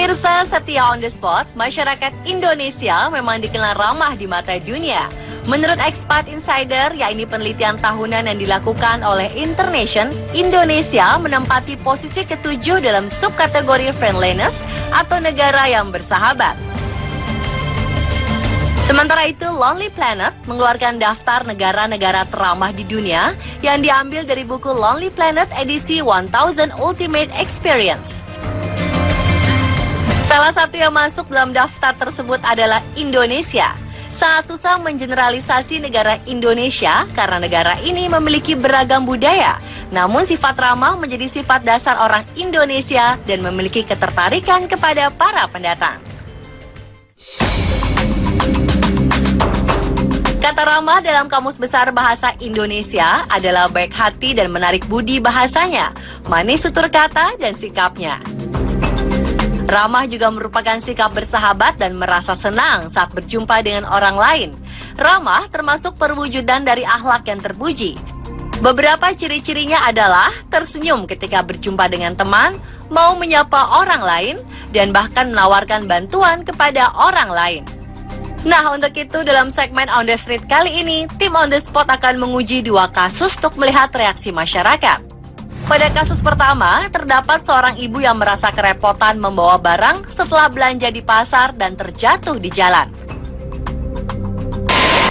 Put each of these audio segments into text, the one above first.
Pemirsa setia On The Spot, masyarakat Indonesia memang dikenal ramah di mata dunia. Menurut Expat Insider, yakni penelitian tahunan yang dilakukan oleh Internation, Indonesia menempati posisi ke-7 dalam subkategori friendliness atau negara yang bersahabat. Sementara itu, Lonely Planet mengeluarkan daftar negara-negara teramah di dunia yang diambil dari buku Lonely Planet edisi 1000 Ultimate Experience. Salah satu yang masuk dalam daftar tersebut adalah Indonesia. Sangat susah mengeneralisasi negara Indonesia karena negara ini memiliki beragam budaya. Namun sifat ramah menjadi sifat dasar orang Indonesia dan memiliki ketertarikan kepada para pendatang. Kata ramah dalam Kamus Besar Bahasa Indonesia adalah baik hati dan menarik budi bahasanya, manis tutur kata dan sikapnya. Ramah juga merupakan sikap bersahabat dan merasa senang saat berjumpa dengan orang lain. Ramah termasuk perwujudan dari akhlak yang terpuji. Beberapa ciri-cirinya adalah tersenyum ketika berjumpa dengan teman, mau menyapa orang lain, dan bahkan menawarkan bantuan kepada orang lain. Nah, untuk itu dalam segmen On The Street kali ini, tim On The Spot akan menguji 2 kasus untuk melihat reaksi masyarakat. Pada kasus pertama, terdapat seorang ibu yang merasa kerepotan membawa barang setelah belanja di pasar dan terjatuh di jalan.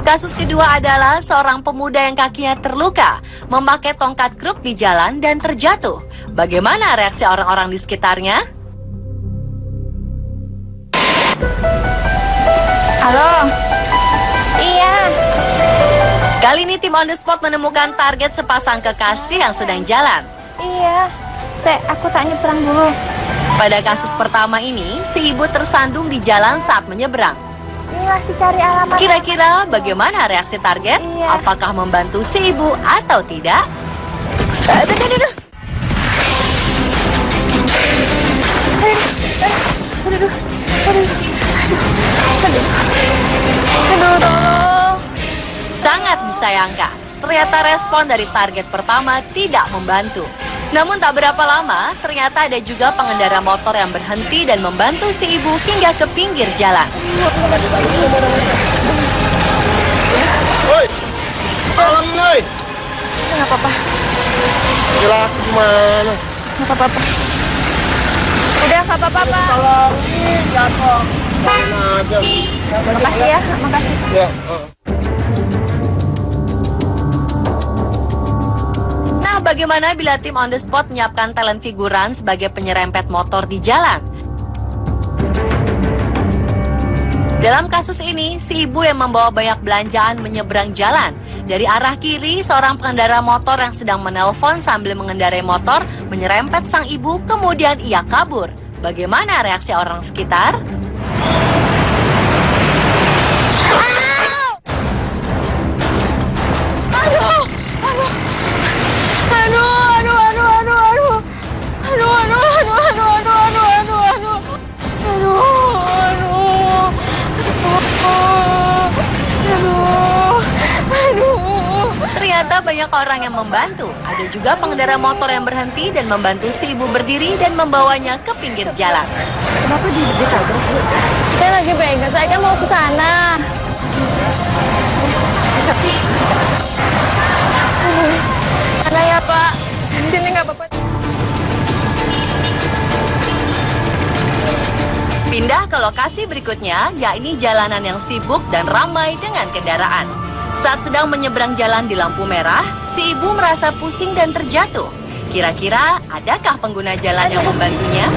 Kasus kedua adalah seorang pemuda yang kakinya terluka, memakai tongkat kruk di jalan dan terjatuh. Bagaimana reaksi orang-orang di sekitarnya? Halo? Iya. Kali ini tim On The Spot menemukan target sepasang kekasih yang sedang jalan. Iya. Aku tak nyebrang dulu. Pada kasus pertama ini, si ibu tersandung di jalan saat menyeberang. Ini masih cari alamat. Kira-kira bagaimana reaksi target? Iya. Apakah membantu si ibu atau tidak? Aduh. Tolong. Sangat disayangkan, ternyata respon dari target pertama tidak membantu. Namun tak berapa lama, ternyata ada juga pengendara motor yang berhenti dan membantu si ibu hingga ke pinggir jalan. Woi, tolong woi. Nggak apa-apa. Gila, aku gimana? Nggak apa-apa. Udah, nggak apa-apa, Pak. Tolong, ini jatuh. Mana aja. Makasih ya, makasih. Ya. Nah, bagaimana bila tim On The Spot menyiapkan talent figuran sebagai penyerempet motor di jalan? Dalam kasus ini, si ibu yang membawa banyak belanjaan menyeberang jalan. Dari arah kiri, seorang pengendara motor yang sedang menelpon sambil mengendarai motor menyerempet sang ibu, kemudian ia kabur. Bagaimana reaksi orang sekitar? Ternyata banyak orang yang membantu. Ada juga pengendara motor yang berhenti dan membantu si ibu berdiri dan membawanya ke pinggir jalan. Kenapa ditabrak? Saya lagi pegang, saya kan mau ke sana. Mana ya, Pak? Sini nggak apa-apa. Pindah ke lokasi berikutnya, yakni jalanan yang sibuk dan ramai dengan kendaraan. Saat sedang menyeberang jalan di lampu merah, si ibu merasa pusing dan terjatuh. Kira-kira adakah pengguna jalan yang membantunya?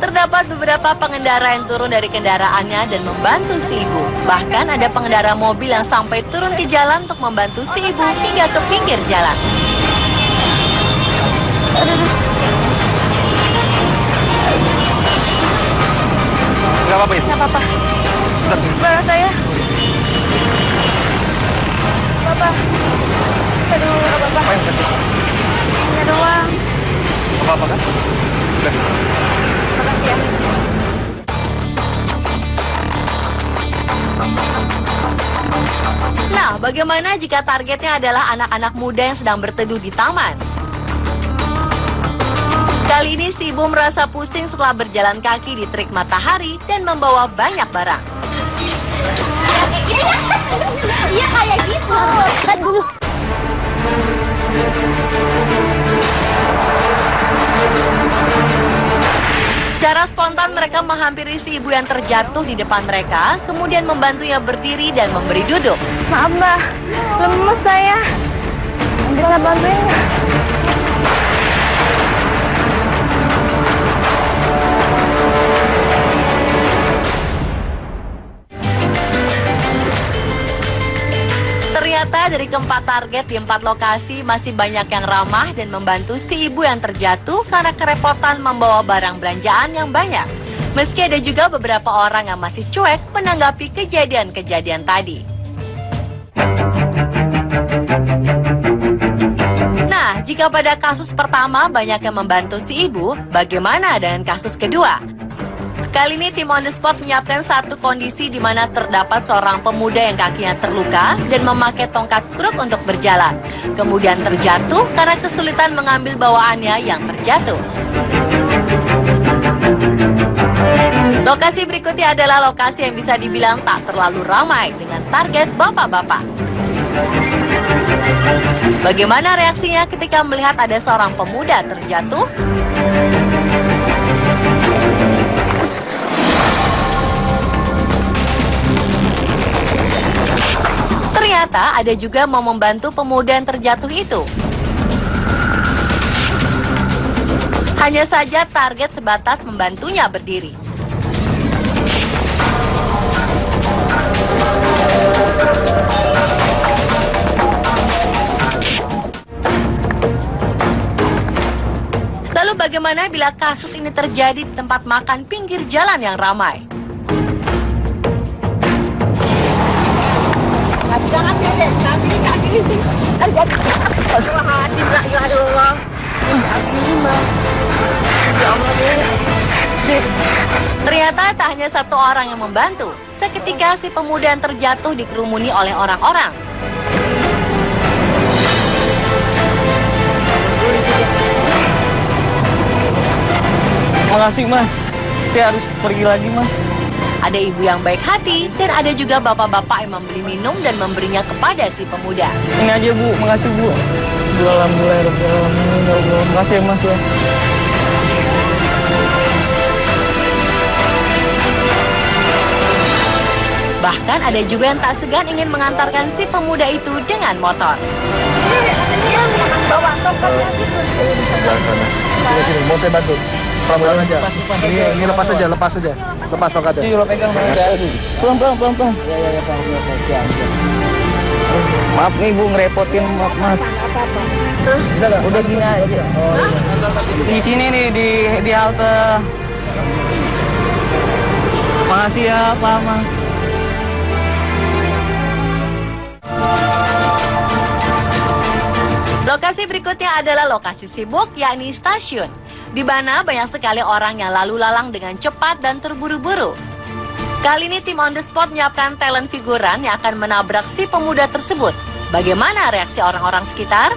Terdapat beberapa pengendara yang turun dari kendaraannya dan membantu si ibu. Bahkan ada pengendara mobil yang sampai turun di jalan untuk membantu si ibu hingga ke pinggir jalan. Enggak apa-apa, Ibu. Nggak apa-apa. Bentar. Barang saya. Bapak. Aduh, nggak apa-apa. Apa yang sakit? Ya doang. Apa-apa kan? Udah. Makasih ya. Nah, bagaimana jika targetnya adalah anak-anak muda yang sedang berteduh di taman? Kali ini si ibu merasa pusing setelah berjalan kaki di terik matahari dan membawa banyak barang. Iya kayak gitu. Kan dulu. Secara spontan mereka menghampiri si ibu yang terjatuh di depan mereka, kemudian membantunya berdiri dan memberi duduk. Maaf mbak, lemes saya. Bisa bantuin nggak? Ternyata dari keempat target di 4 lokasi masih banyak yang ramah dan membantu si ibu yang terjatuh karena kerepotan membawa barang belanjaan yang banyak. Meski ada juga beberapa orang yang masih cuek menanggapi kejadian-kejadian tadi. Nah, jika pada kasus pertama banyak yang membantu si ibu, bagaimana dengan kasus kedua? Kali ini tim On The Spot menyiapkan satu kondisi di mana terdapat seorang pemuda yang kakinya terluka dan memakai tongkat kruk untuk berjalan. Kemudian terjatuh karena kesulitan mengambil bawaannya yang terjatuh. Lokasi berikutnya adalah lokasi yang bisa dibilang tak terlalu ramai dengan target bapak-bapak. Bagaimana reaksinya ketika melihat ada seorang pemuda terjatuh? Ternyata ada juga mau membantu pemuda yang terjatuh itu. Hanya saja target sebatas membantunya berdiri. Lalu bagaimana bila kasus ini terjadi di tempat makan pinggir jalan yang ramai? Jangan deh, kaki. Ya Allah. Ternyata tak hanya satu orang yang membantu. Seketika si pemuda yang terjatuh dikerumuni oleh orang-orang. Makasih mas, saya harus pergi lagi mas. Ada ibu yang baik hati dan ada juga bapak-bapak yang membeli minum dan memberinya kepada si pemuda. Ini aja bu, makasih bu. Alhamdulillah, makasih ya mas ya. Bahkan ada juga yang tak segan ingin mengantarkan si pemuda itu dengan motor. Bawa tongkatnya gitu. Sini, mau saya bantu. Pelan-pelan aja. Ini lepas aja. Lepas tongkatnya. Iya, lo pegang. Pelan. Ya, siap. Maaf nih bu, ngerepotin mas. Bisa nggak? Udah gini aja. Di sini nih, di halte. Makasih ya Pak Mas. Lokasi berikutnya adalah lokasi sibuk, yakni stasiun, di mana banyak sekali orang yang lalu lalang dengan cepat dan terburu-buru. Kali ini tim On The Spot menyiapkan talent figuran yang akan menabrak si pemuda tersebut. Bagaimana reaksi orang-orang sekitar?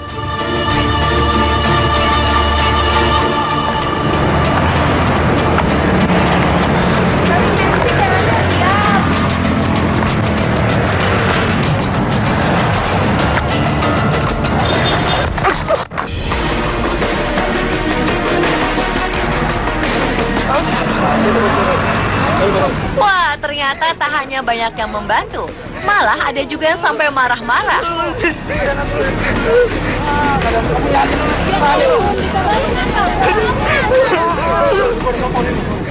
Wah, ternyata tak hanya banyak yang membantu, malah ada juga yang sampai marah-marah.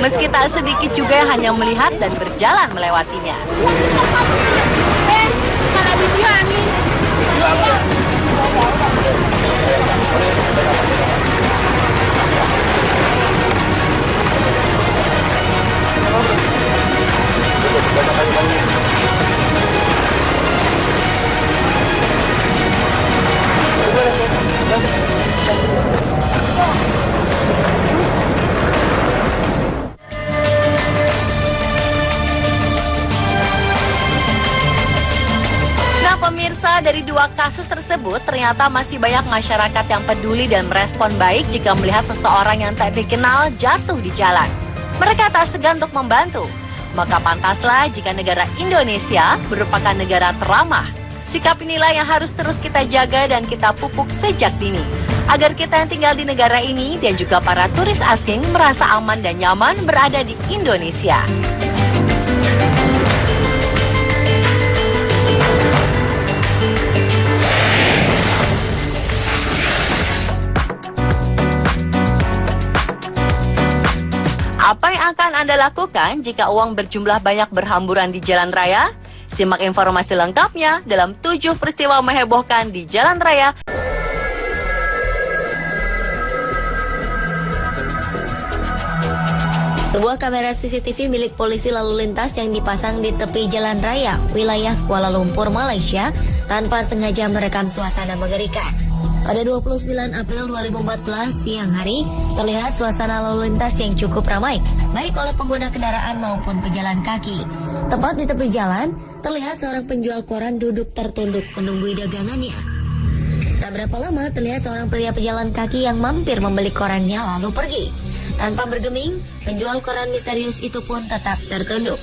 Meski tak sedikit juga yang hanya melihat dan berjalan melewatinya. Nah pemirsa, Terlepas dari dua kasus tersebut, ternyata masih banyak masyarakat yang peduli dan merespon baik jika melihat seseorang yang tak dikenal jatuh di jalan. Mereka tak segan untuk membantu. Maka pantaslah jika negara Indonesia merupakan negara teramah. Sikap inilah yang harus terus kita jaga dan kita pupuk sejak dini. Agar kita yang tinggal di negara ini dan juga para turis asing merasa aman dan nyaman berada di Indonesia. Apa yang akan Anda lakukan jika uang berjumlah banyak berhamburan di jalan raya? Simak informasi lengkapnya dalam 7 peristiwa menghebohkan di jalan raya. Sebuah kamera CCTV milik polisi lalu lintas yang dipasang di tepi jalan raya, wilayah Kuala Lumpur, Malaysia, tanpa sengaja merekam suasana mengerikan. Pada 29 April 2014 siang hari, terlihat suasana lalu lintas yang cukup ramai, baik oleh pengguna kendaraan maupun pejalan kaki. Tepat di tepi jalan, terlihat seorang penjual koran duduk tertunduk menunggu dagangannya. Tak berapa lama, terlihat seorang pria pejalan kaki yang mampir membeli korannya lalu pergi. Tanpa bergeming, penjual koran misterius itu pun tetap tertunduk.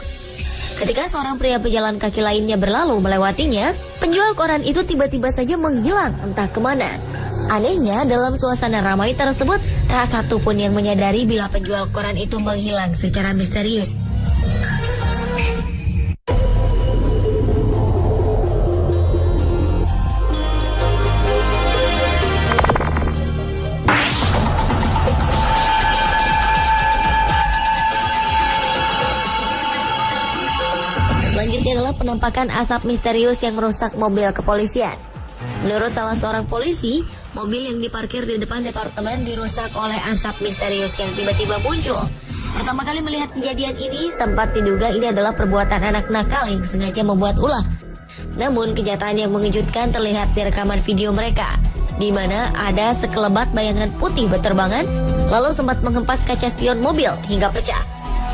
Ketika seorang pria pejalan kaki lainnya berlalu melewatinya, penjual koran itu tiba-tiba saja menghilang entah kemana. Anehnya, dalam suasana ramai tersebut, tak satu pun yang menyadari bila penjual koran itu menghilang secara misterius. Selanjutnya adalah penampakan asap misterius yang merusak mobil kepolisian. Menurut salah seorang polisi, mobil yang diparkir di depan departemen dirusak oleh asap misterius yang tiba-tiba muncul. Pertama kali melihat kejadian ini, sempat diduga ini adalah perbuatan anak nakal yang sengaja membuat ulah. Namun, kenyataan yang mengejutkan terlihat di rekaman video mereka, di mana ada sekelebat bayangan putih berterbangan, lalu sempat menghempas kaca spion mobil hingga pecah.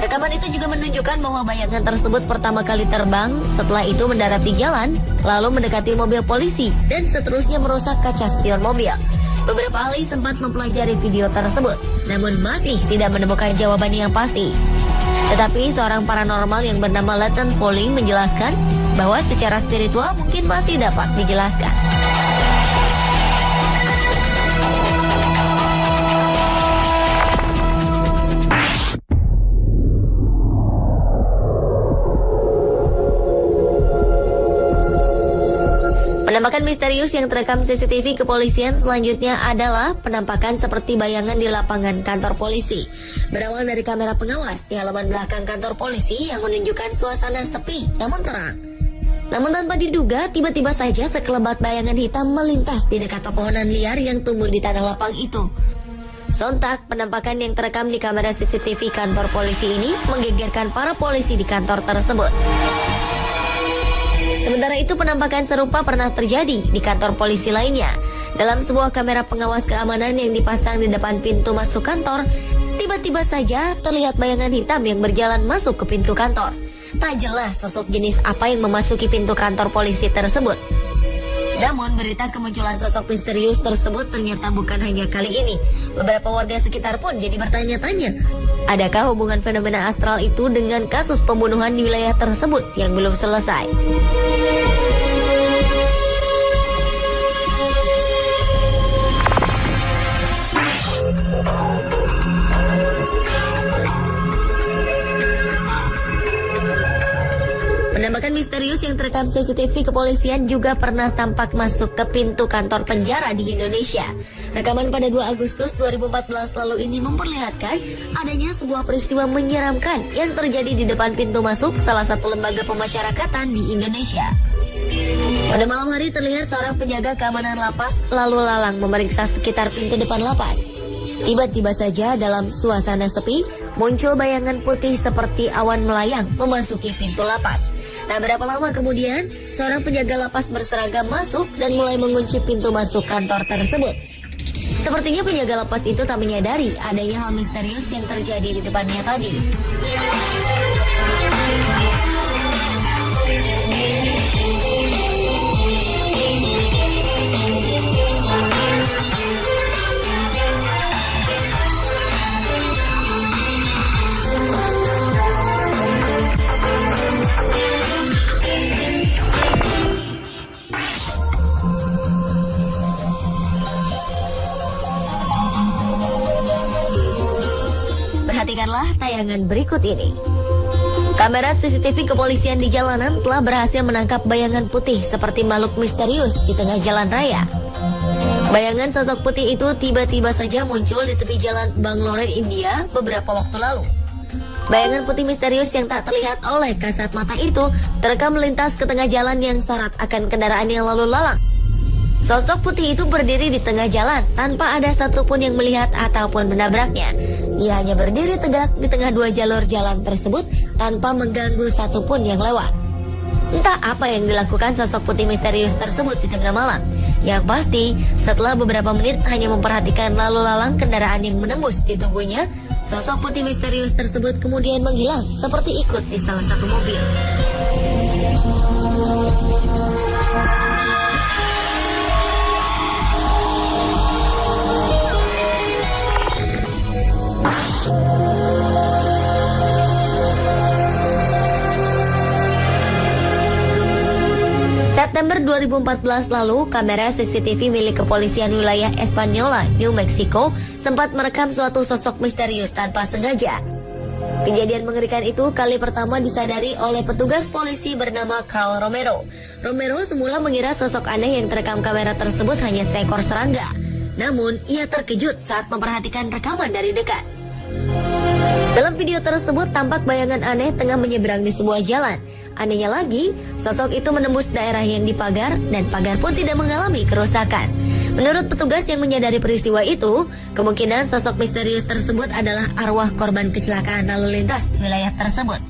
Rekaman itu juga menunjukkan bahwa bayangan tersebut pertama kali terbang, setelah itu mendarat di jalan, lalu mendekati mobil polisi, dan seterusnya merusak kaca spion mobil. Beberapa ahli sempat mempelajari video tersebut, namun masih tidak menemukan jawaban yang pasti. Tetapi seorang paranormal yang bernama Leighton Foley menjelaskan bahwa secara spiritual mungkin masih dapat dijelaskan. Penampakan misterius yang terekam CCTV kepolisian selanjutnya adalah penampakan seperti bayangan di lapangan kantor polisi. Berawal dari kamera pengawas di halaman belakang kantor polisi yang menunjukkan suasana sepi namun terang. Namun tanpa diduga, tiba-tiba saja sekelebat bayangan hitam melintas di dekat pepohonan liar yang tumbuh di tanah lapang itu. Sontak, penampakan yang terekam di kamera CCTV kantor polisi ini menggegerkan para polisi di kantor tersebut. Sementara itu, penampakan serupa pernah terjadi di kantor polisi lainnya. Dalam sebuah kamera pengawas keamanan yang dipasang di depan pintu masuk kantor, tiba-tiba saja terlihat bayangan hitam yang berjalan masuk ke pintu kantor. Tak jelas sosok jenis apa yang memasuki pintu kantor polisi tersebut. Namun, berita kemunculan sosok misterius tersebut ternyata bukan hanya kali ini. Beberapa warga sekitar pun jadi bertanya-tanya, adakah hubungan fenomena astral itu dengan kasus pembunuhan di wilayah tersebut yang belum selesai? Penampakan misterius yang terekam CCTV kepolisian juga pernah tampak masuk ke pintu kantor penjara di Indonesia. Rekaman pada 2 Agustus 2014 lalu ini memperlihatkan adanya sebuah peristiwa menyeramkan yang terjadi di depan pintu masuk salah satu lembaga pemasyarakatan di Indonesia. Pada malam hari terlihat seorang penjaga keamanan lapas lalu lalang memeriksa sekitar pintu depan lapas. Tiba-tiba saja dalam suasana sepi, muncul bayangan putih seperti awan melayang memasuki pintu lapas. Tak berapa lama kemudian, seorang penjaga lapas berseragam masuk dan mulai mengunci pintu masuk kantor tersebut. Sepertinya penjaga lapas itu tak menyadari adanya hal misterius yang terjadi di depannya tadi. Perhatikanlah tayangan berikut ini. Kamera CCTV kepolisian di jalanan telah berhasil menangkap bayangan putih seperti makhluk misterius di tengah jalan raya. Bayangan sosok putih itu tiba-tiba saja muncul di tepi jalan Bangalore, India beberapa waktu lalu. Bayangan putih misterius yang tak terlihat oleh kasat mata itu terekam melintas ke tengah jalan yang syarat akan kendaraan yang lalu lalang. Sosok putih itu berdiri di tengah jalan tanpa ada satupun yang melihat ataupun menabraknya. Ia hanya berdiri tegak di tengah dua jalur jalan tersebut tanpa mengganggu satupun yang lewat. Entah apa yang dilakukan sosok putih misterius tersebut di tengah malam. Yang pasti, setelah beberapa menit hanya memperhatikan lalu lalang kendaraan yang menembus di tubuhnya, sosok putih misterius tersebut kemudian menghilang seperti ikut di salah satu mobil. September 2014 lalu, kamera CCTV milik kepolisian wilayah Espanola, New Mexico, sempat merekam suatu sosok misterius tanpa sengaja. Kejadian mengerikan itu kali pertama disadari oleh petugas polisi bernama Carl Romero. Romero semula mengira sosok aneh yang terekam kamera tersebut hanya seekor serangga. Namun, ia terkejut saat memperhatikan rekaman dari dekat. Dalam video tersebut tampak bayangan aneh tengah menyeberang di sebuah jalan. Anehnya lagi, sosok itu menembus daerah yang dipagar dan pagar pun tidak mengalami kerusakan. Menurut petugas yang menyadari peristiwa itu, kemungkinan sosok misterius tersebut adalah arwah korban kecelakaan lalu lintas di wilayah tersebut.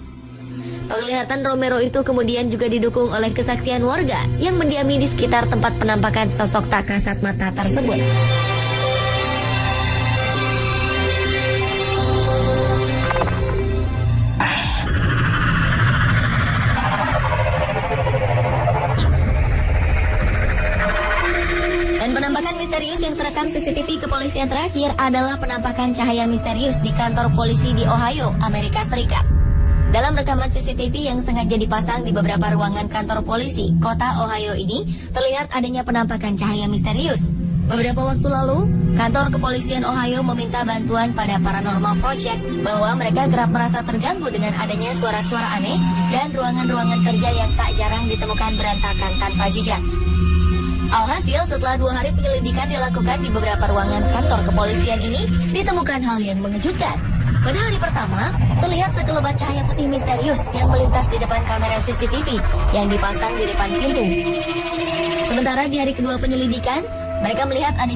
Penglihatan Romero itu kemudian juga didukung oleh kesaksian warga yang mendiami di sekitar tempat penampakan sosok tak kasat mata tersebut. Dan penampakan misterius yang terekam CCTV kepolisian terakhir adalah penampakan cahaya misterius di kantor polisi di Ohio, Amerika Serikat. Dalam rekaman CCTV yang sengaja dipasang di beberapa ruangan kantor polisi kota Ohio ini, terlihat adanya penampakan cahaya misterius. Beberapa waktu lalu, kantor kepolisian Ohio meminta bantuan pada Paranormal Project bahwa mereka kerap merasa terganggu dengan adanya suara-suara aneh dan ruangan-ruangan kerja yang tak jarang ditemukan berantakan tanpa jejak. Alhasil, setelah 2 hari penyelidikan dilakukan di beberapa ruangan kantor kepolisian ini, ditemukan hal yang mengejutkan. Pada hari pertama, terlihat sekelebat cahaya putih misterius yang melintas di depan kamera CCTV yang dipasang di depan pintu. Sementara di hari kedua penyelidikan, mereka melihat adanya